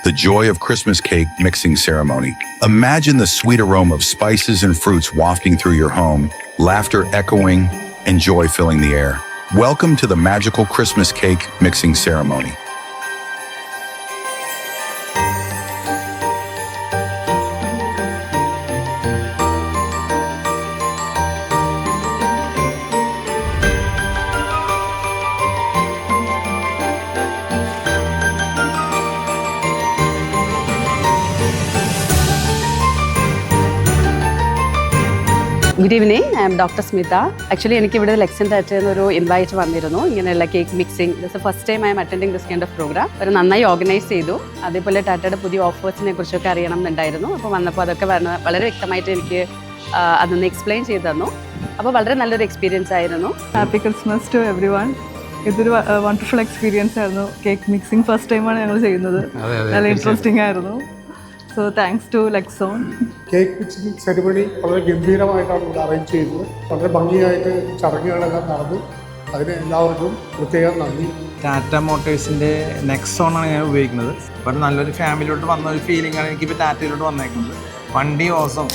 the joy of Christmas cake mixing ceremony. Imagine the sweet aroma of spices and fruits wafting through your home, laughter echoing, and joy filling the air. Welcome to the magical Christmas cake mixing ceremony. Good evening, I am Dr. Smita. Actually, I came to Lexington to invite you cake mixing. This is the first time I am attending this kind of program. I organized it. I have offers to explain it. Experience. Happy Christmas to everyone. It's a wonderful experience. Cake mixing first time I am doing it. Very interesting. So thanks to Lexon. Cake mixing ceremony വളരെ ഗംഭീരമായിട്ടാണ് ഇവിടെ arrange ചെയ്തത്. വളരെ ഭംഗിയായിട്ട് ചടങ്ങുകളെല്ലാം നടന്നു. അതിന് എല്ലാവർക്കും പ്രത്യേകം നന്ദി. ടാറ്റ മോട്ടോഴ്സിൻ്റെ നെക്സോണാണ് ഞാൻ ഉപയോഗിക്കുന്നത്. അപ്പോൾ നല്ലൊരു ഫാമിലിയോട്ട് വന്ന ഒരു ഫീലിംഗാണ് എനിക്കിപ്പോൾ ടാറ്റയിലോട്ട് വന്നേക്കുന്നത്. വണ്ടി ഓസം.